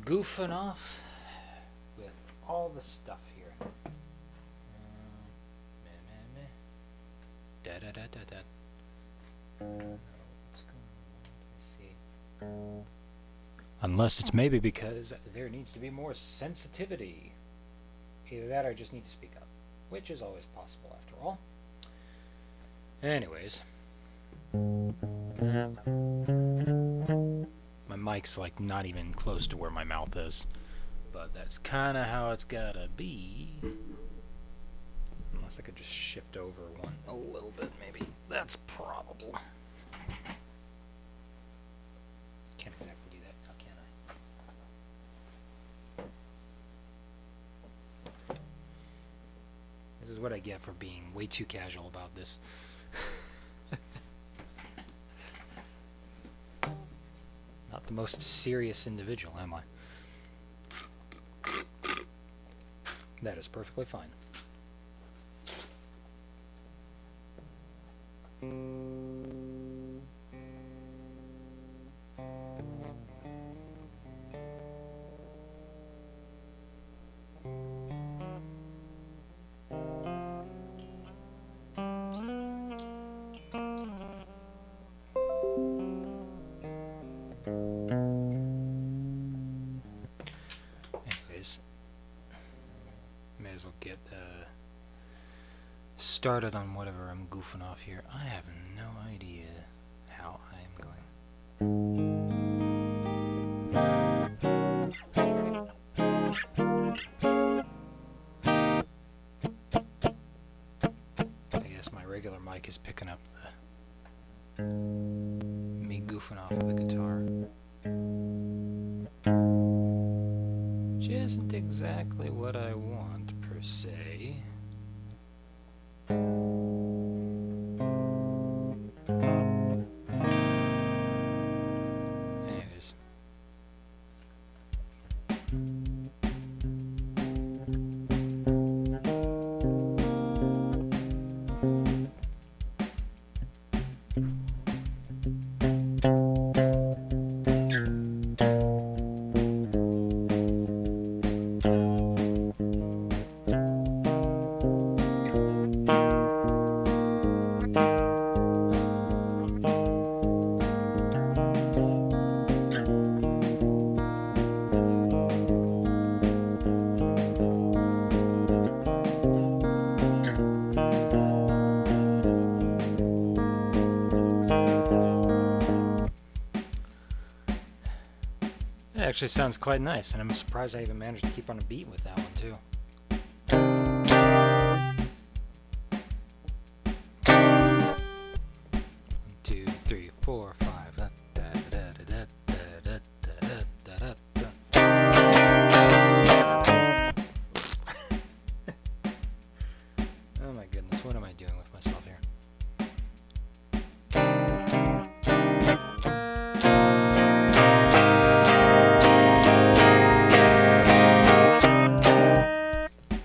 goofing off with all the stuff here. Meh, meh, meh. Da da da da da. What's going on? Let me see. Unless it's maybe because there needs to be more sensitivity. Either that or I just need to speak up, which is always possible after all. Anyways. My mic's like not even close to where my mouth is. But that's kind of how it's gotta be. Unless I could just shift over one a little bit, maybe. That's probable. Can't exactly do that now, can I? This is what I get for being way too casual about this. Not the most serious individual, am I? That is perfectly fine. Anyways, may as well get started on whatever I'm goofing off here. I have no idea how I'm going. I guess my regular mic is picking up me goofing off with the guitar. Which isn't exactly what I want, per se. Anyways. It actually sounds quite nice, and I'm surprised I even managed to keep on a beat with that one, too. 1, 2, 3, 4, 5. Oh my goodness, what am I doing with myself here?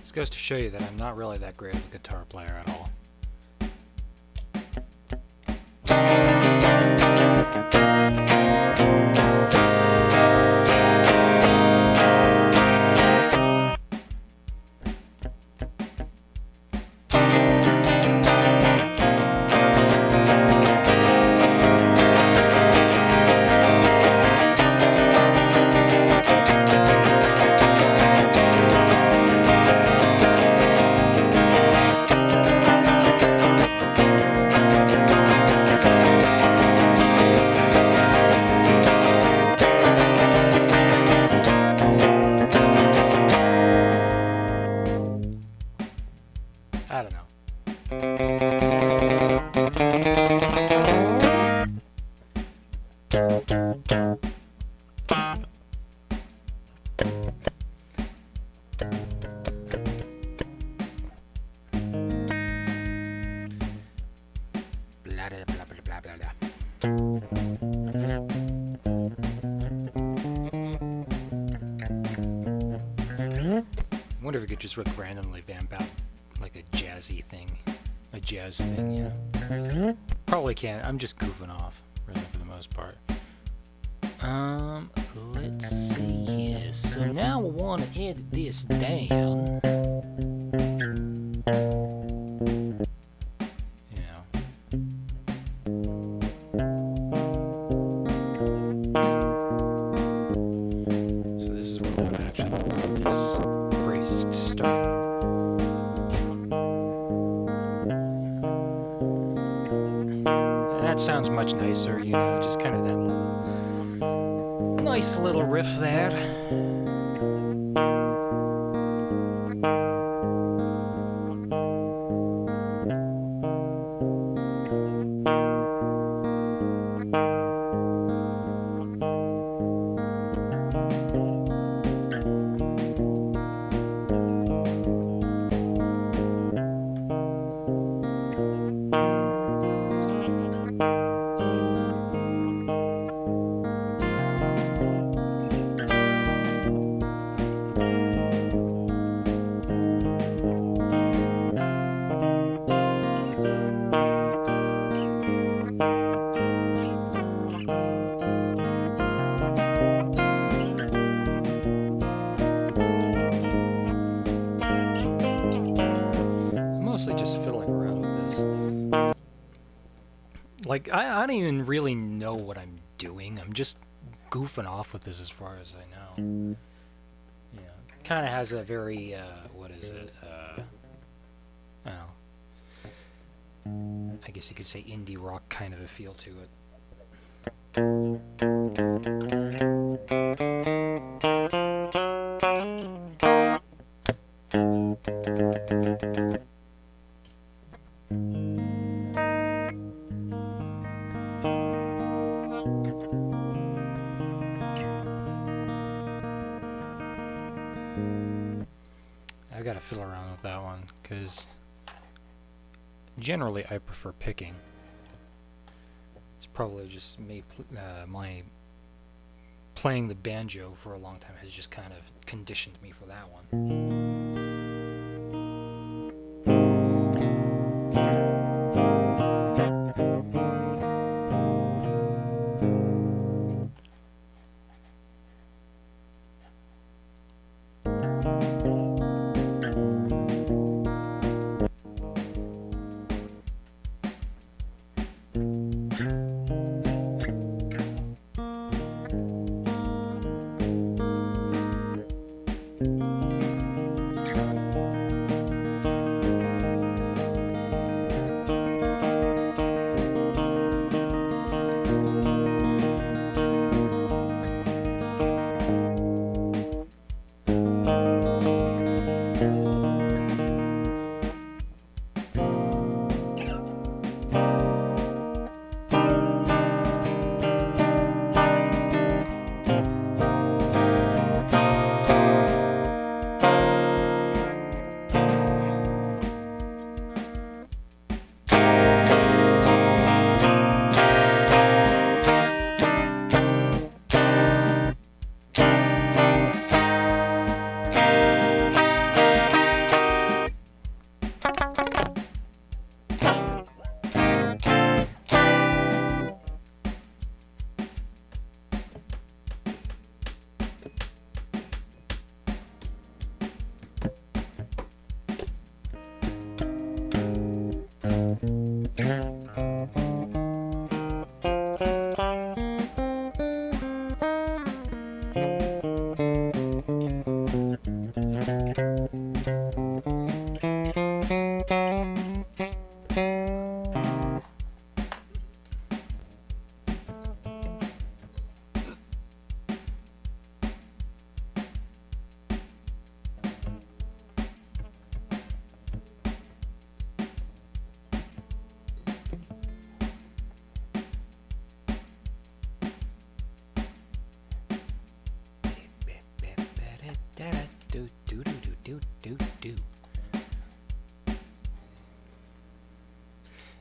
This goes to show you that I'm not really that great of a guitar player at all. I don't know. Blah, blah, blah, blah, blah, blah. I wonder if we could just randomly vamp out like a jazzy thing, a jazz thing, you know. Probably can't. I'm just goofing off, really, for the most part. Let's see here. So now I want to edit this down. You know. So this is where I'm going to actually want this phrase to start. And that sounds much nicer, you know, just kind of that little nice little riff there. Like, I don't even really know what I'm doing. I'm just goofing off with this as far as I know. You know, kind of has a very, what is it? I don't know. I guess you could say indie rock kind of a feel to it. I gotta fiddle around with that one, because generally I prefer picking. It's probably just me, my playing the banjo for a long time has just kind of conditioned me for that one.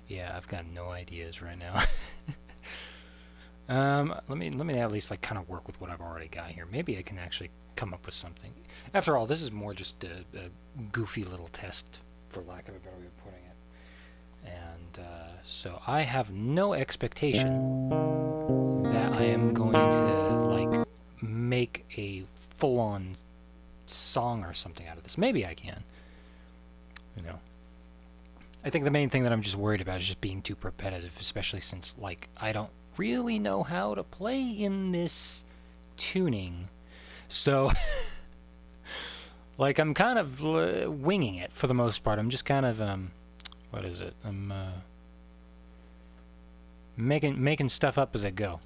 Yeah, I've got no ideas right now. Let me at least like kind of work with what I've already got here. Maybe I can actually come up with something. After all, this is more just a goofy little test, for lack of a better way of putting it. And so I have no expectation that I am going to like make a full-on song or something out of this. Maybe I can. You know. I think the main thing that I'm just worried about is just being too repetitive, especially since, like, I don't really know how to play in this tuning. So, like, I'm kind of winging it for the most part. I'm just kind of, what is it? I'm, making stuff up as I go.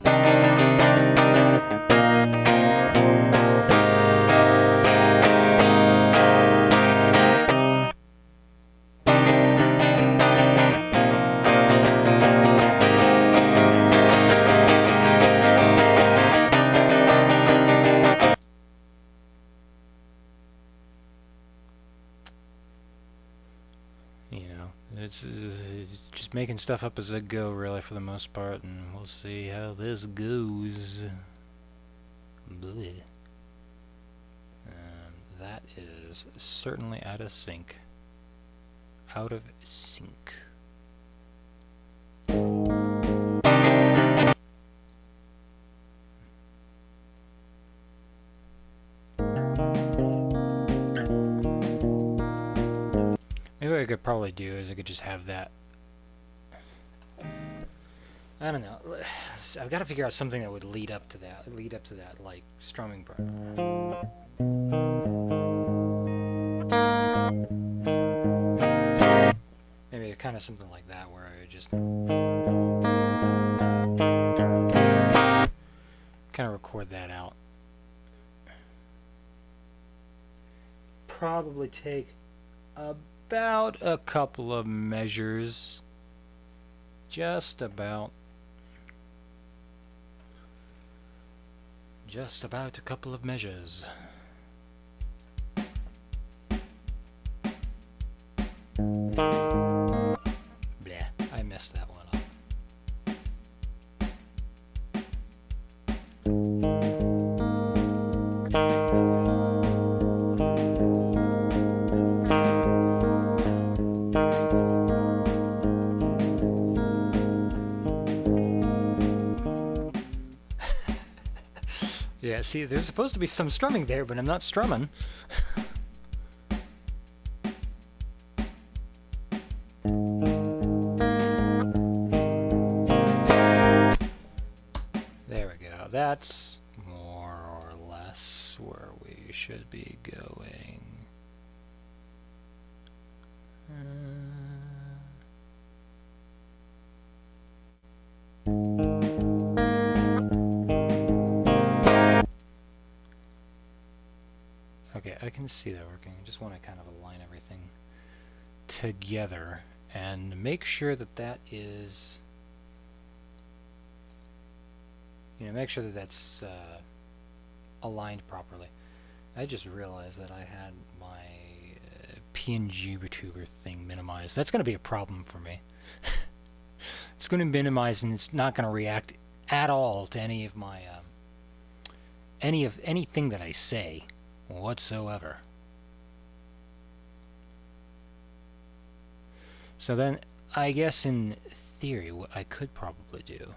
It's just making stuff up as I go, really, for the most part, and we'll see how this goes. Bleh. That is certainly out of sync. Out of sync. Maybe what I could probably do is I could just have that. I don't know. I've got to figure out something that would lead up to that, like strumming part. Maybe kind of something like that, where I would just kind of record that out. Probably take about a couple of measures. Just about a couple of measures. Bleh, I messed that one up. Yeah, see, there's supposed to be some strumming there, but I'm not strumming. There we go. That's more or less where we should be going. Okay, I can see that working. I just want to kind of align everything together and make sure that that is, make sure that that's aligned properly. I just realized that I had my PNG retuber thing minimized. That's going to be a problem for me. It's going to be minimized and it's not going to react at all to any of my anything that I say whatsoever. So then I guess in theory what I could probably do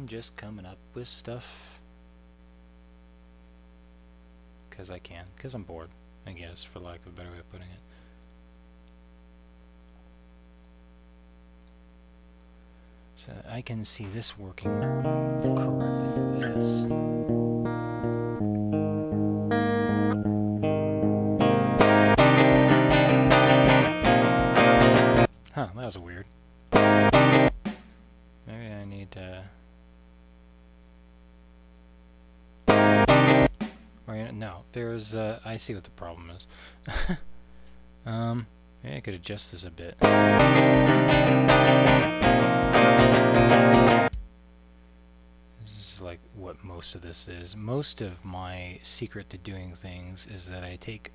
just coming up with stuff because I can, because I'm bored, I guess, for lack of a better way of putting it. So I can see this working correctly for this. Huh, that was weird. Maybe I need to... no, there's I see what the problem is. Maybe I could adjust this a bit. This is like what most of this is. Most of my secret to doing things is that I take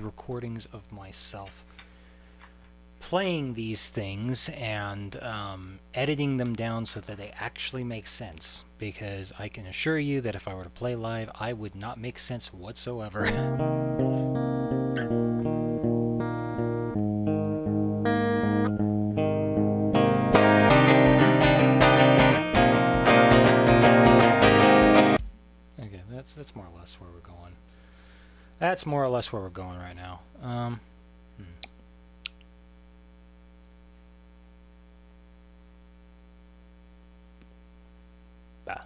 recordings of myself playing these things and editing them down so that they actually make sense. Because I can assure you that if I were to play live, I would not make sense whatsoever. Okay, that's more or less where we're going. That's more or less where we're going right now. Bah.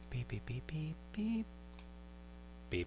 Beep, beep, beep, beep, beep. Beep.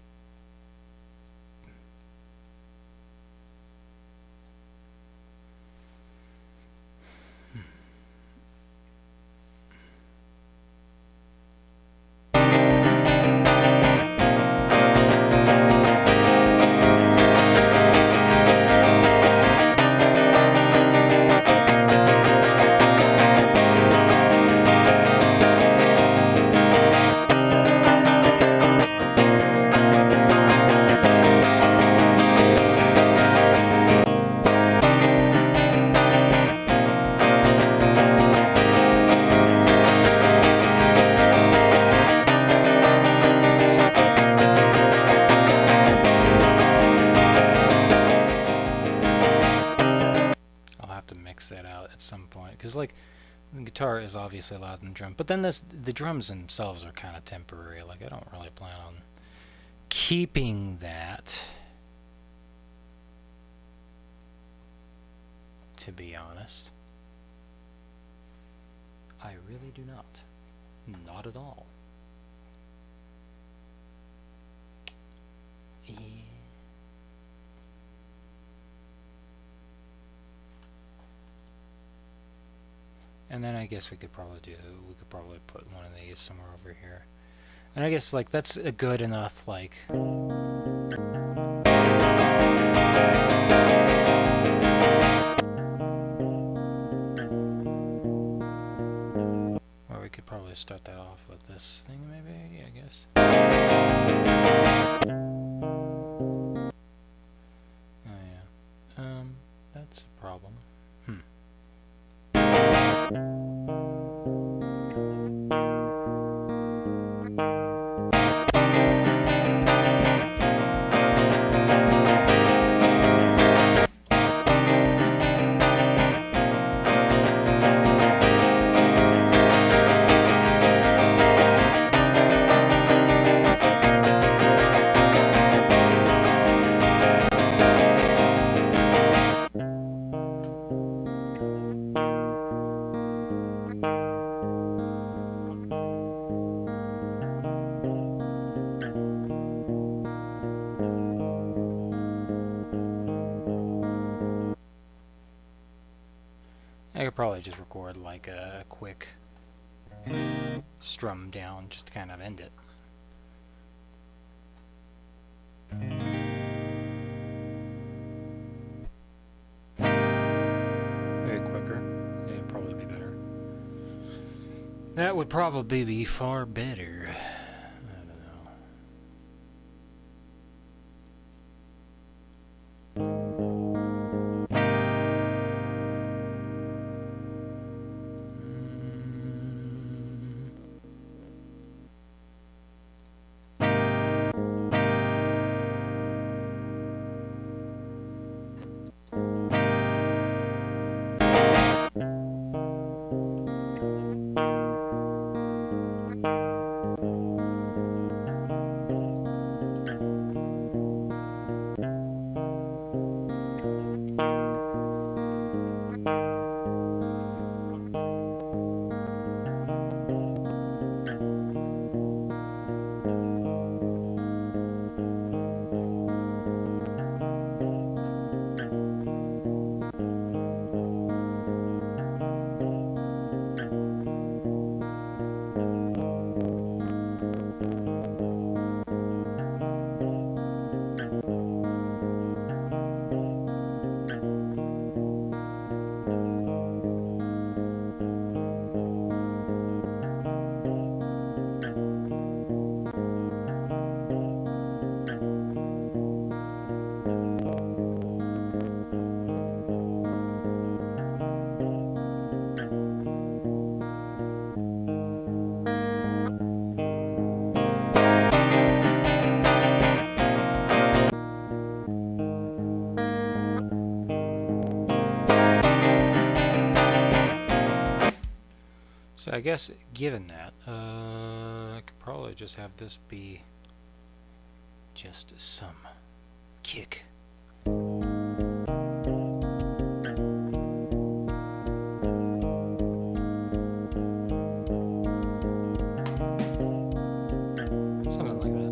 That out at some point, because like the guitar is obviously louder than the drum, but then the drums themselves are kind of temporary. Like I don't really plan on keeping that, to be honest. I really do not at all. Yeah. And then I guess we could probably put one of these somewhere over here. And I guess like that's a good enough like or we could probably start that off with this thing maybe, I guess. Oh yeah. That's a problem. I could probably just record like a quick strum down just to kind of end it. Maybe quicker. Yeah, it'd probably be better. That would probably be far better. So I guess given that, I could probably just have this be just some kick. Something like that.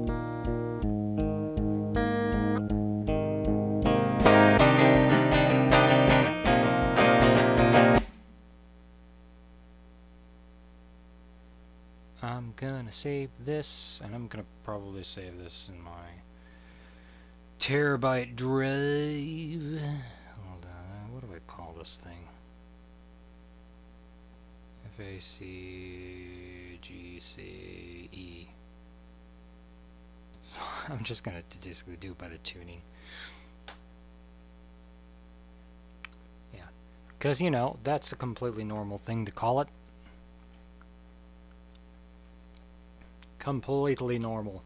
I'm gonna save this, and I'm gonna probably save this in my terabyte drive. Hold on, what do I call this thing? FACGCE. So I'm just gonna basically do it by the tuning. Yeah, because you know that's a completely normal thing to call it. Completely normal,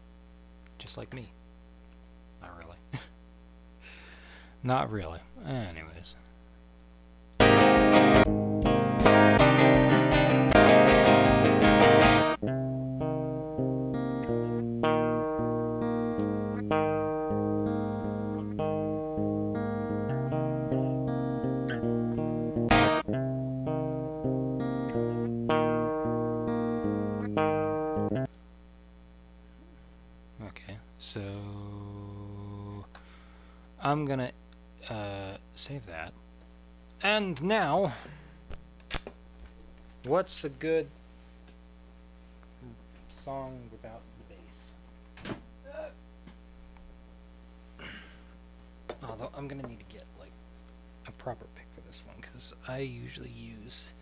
just like me. Not really. Not really. Anyways. Okay, so I'm gonna save that. And now, what's a good song without the bass? Although I'm gonna need to get like a proper pick for this one, because I usually use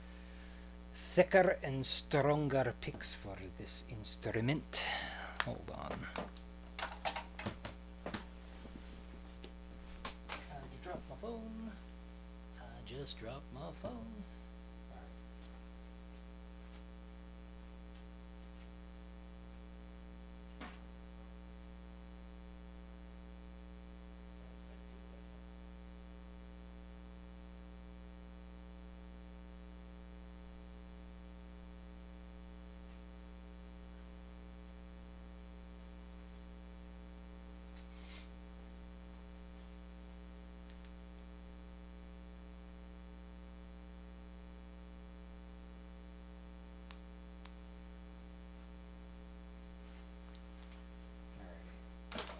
thicker and stronger picks for this instrument. Hold on. I just dropped my phone. I just dropped my phone.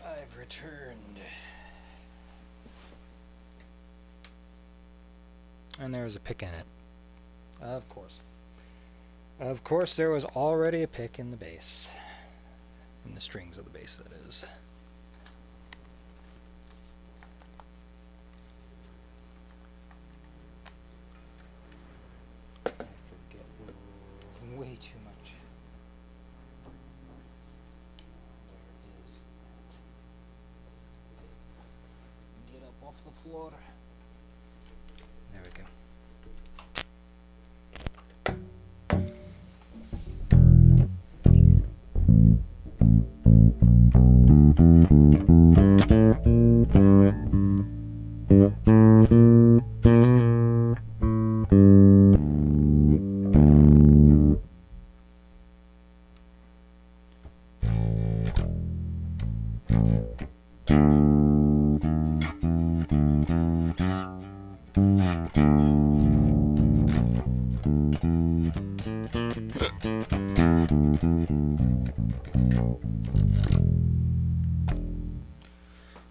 I've returned. And there was a pick in it. Of course. Of course, there was already a pick in the bass. In the strings of the bass, that is. I forget way too much. Where is that? Get up off the floor. There we go.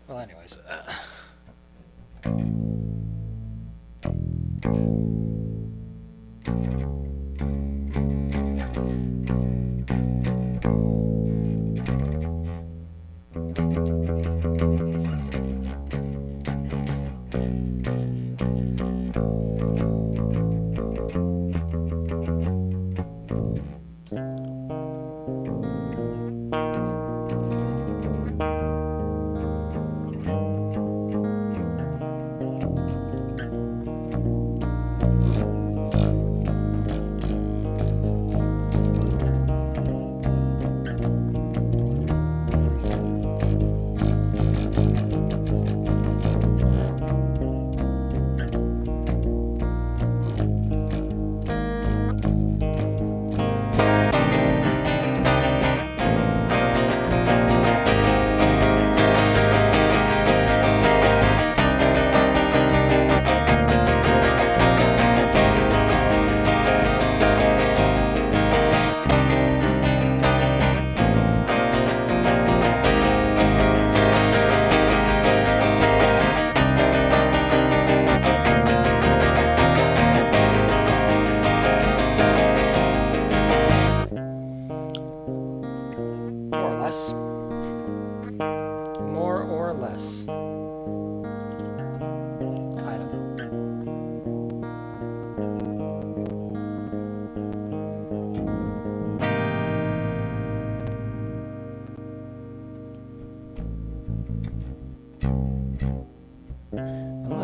Well, anyways,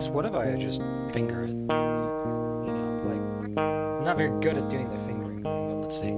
guess what if I just finger it? You know, like, I'm not very good at doing the fingering thing, but let's see.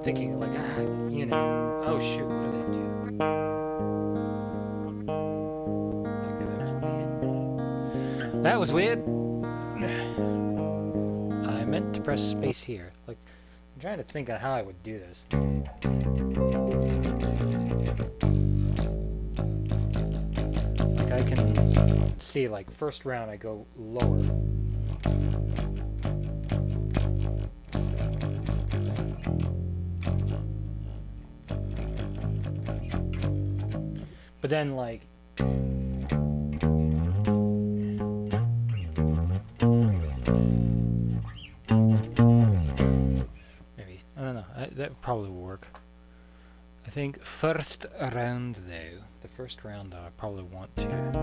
Thinking like, you know, oh shoot, what did I do? Okay, that was weird. I meant to press space here. Like, I'm trying to think on how I would do this. Like, I can see, like, first round I go lower. But then, like, maybe, I don't know, that would probably work. I think first round, though, the first round, though, I probably want to...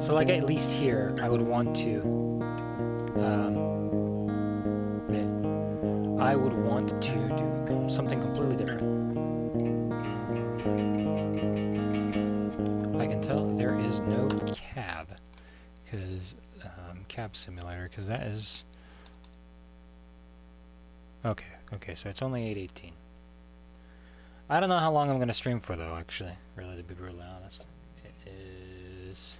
Like at least here, I would want to, do something completely different. I can tell there is no cab, because cab simulator, because that is okay. So it's only 8:18. I don't know how long I'm going to stream for, though. Actually, really, to be brutally honest, it is.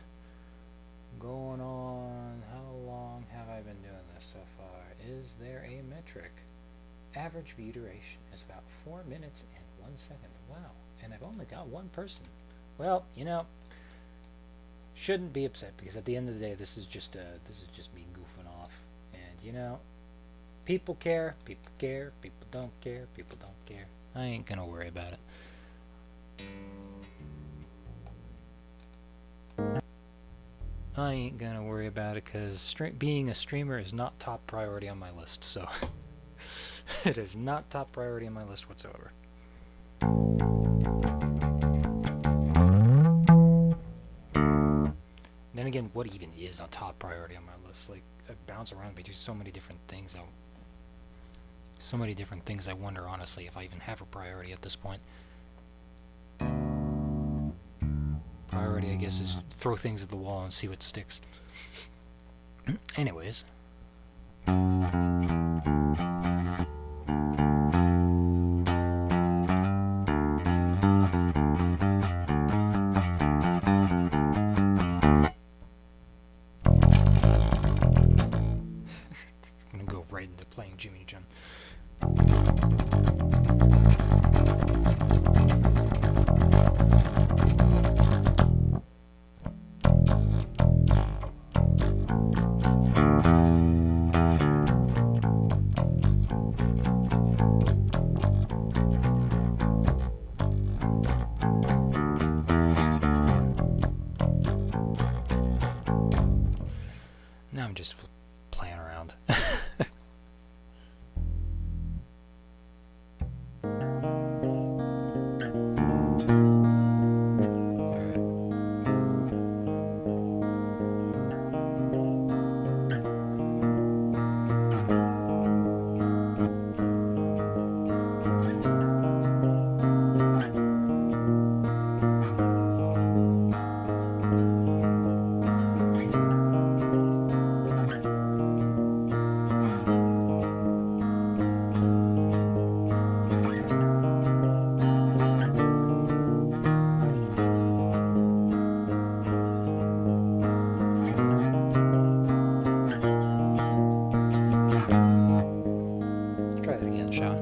Going on, how long have I been doing this so far? Is there a metric? Average view duration is about 4 minutes and 1 second. Wow, and I've only got one person. Well, you know, shouldn't be upset, because at the end of the day, this is just me goofing off. And you know, people care, people don't care, people don't care. I ain't gonna worry about it. I ain't gonna worry about it, because being a streamer is not top priority on my list, so it is not top priority on my list whatsoever. Then then again, what even is a top priority on my list? Like, I bounce around between so many different things. So many different things. I wonder, honestly, if I even have a priority at this point. Priority, I guess, is throw things at the wall and see what sticks. Anyways. I'm gonna go right into playing Jimmy Jim. Now I'm just playing around. Try that again, shall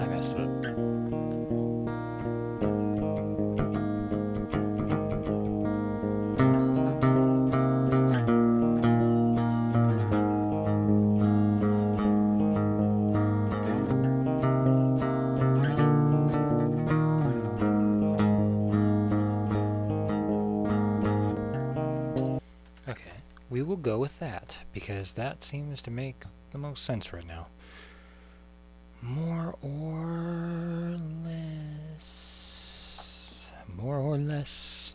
I messed it up. Okay, we will go with that, because that seems to make the most sense right now. More or less. More or less.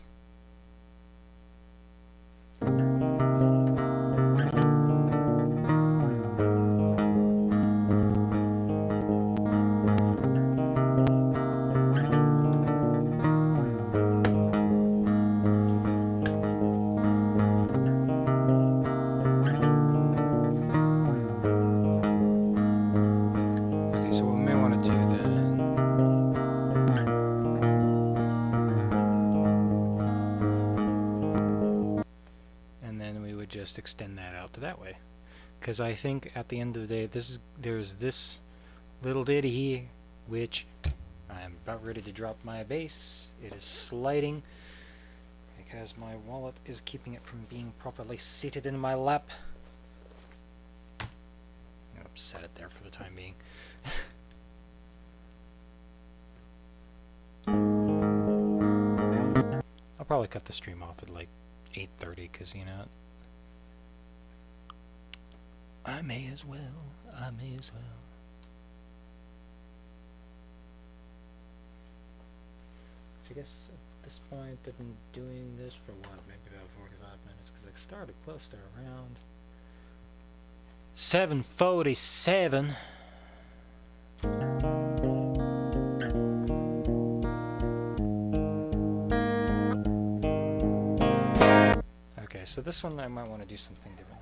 Okay, so what we may want to do then. And then we would just extend that out to that way. Because I think at the end of the day, there's this little ditty here, which I'm about ready to drop my bass. It is sliding because my wallet is keeping it from being properly seated in my lap. I'm gonna set it there for the time being. I'll probably cut the stream off at like 8:30 because, you know, I may as well. I may as well. I guess at this point I've been doing this for what, maybe about 45 minutes, because I started close to around 7:47. Okay, so this one I might want to do something different.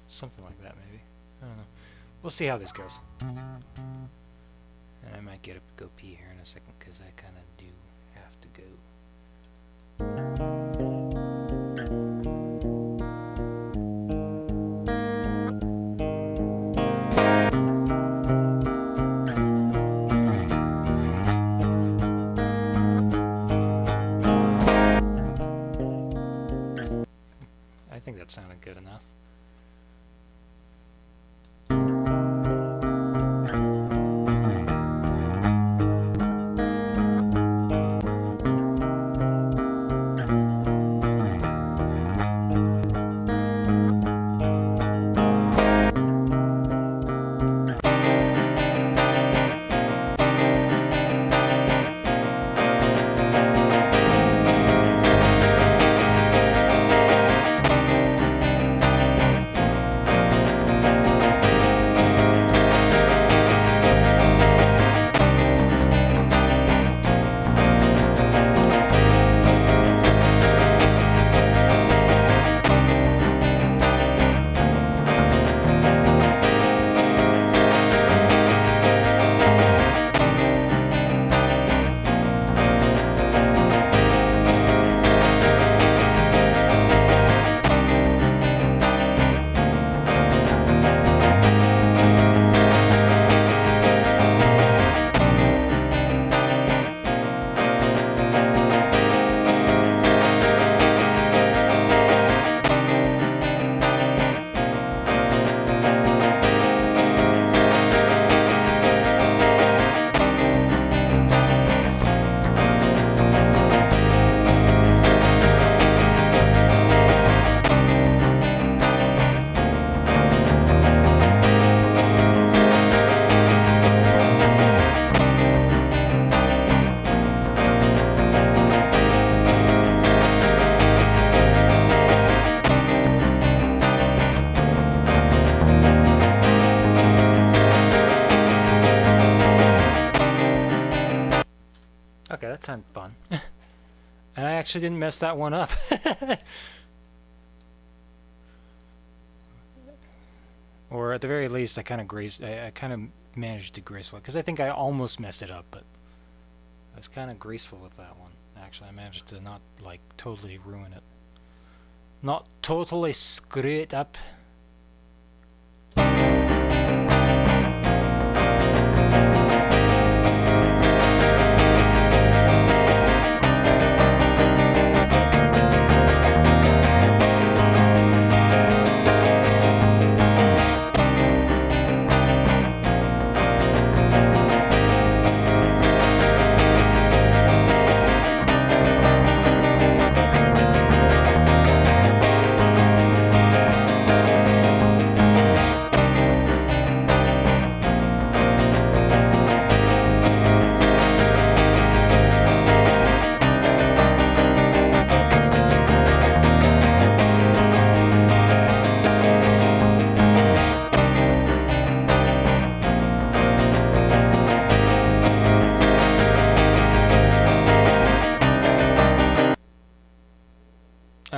Something like that, maybe. I don't know. We'll see how this goes. And I might go pee here in a second, because I kind of do have to go. I think that sounded good enough. Okay, that sounded fun. And I actually didn't mess that one up. Or at the very least, I kind of managed to graceful, because I think I almost messed it up, but I was kind of graceful with that one. Actually, I managed to not, like, totally ruin it. Not totally screw it up.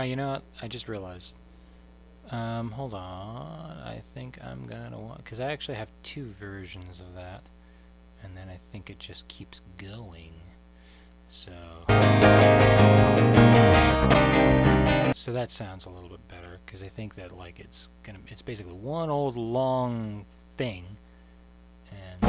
You know what? I just realized. Hold on. I think I'm gonna want, because I actually have 2 versions of that, and then I think it just keeps going. So that sounds a little bit better, because I think that, like, it's basically one old long thing, and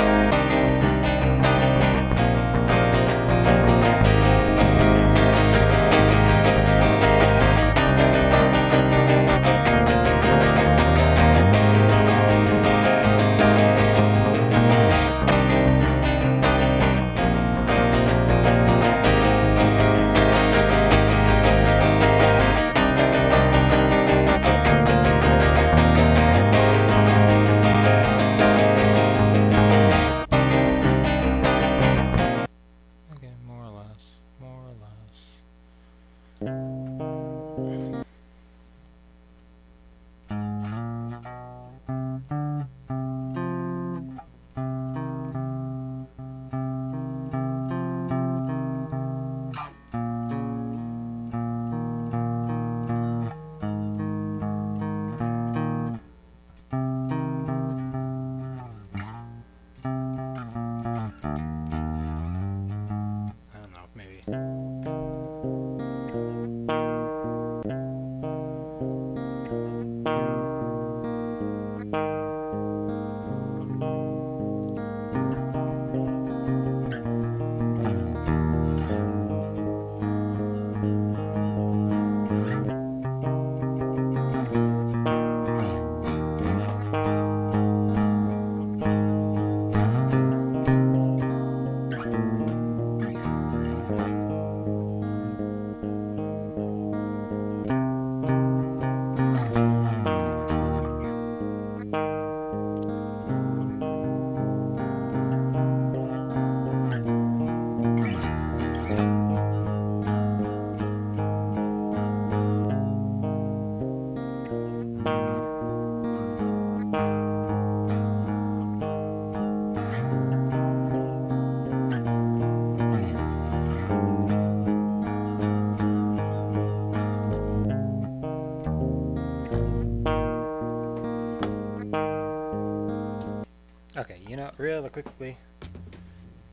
okay, you know, really quickly.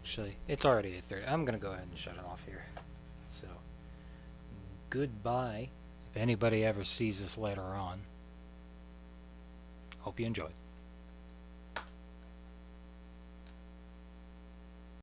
Actually, it's already 8:30. I'm gonna go ahead and shut it off here. So, goodbye. If anybody ever sees this later on, hope you enjoyed.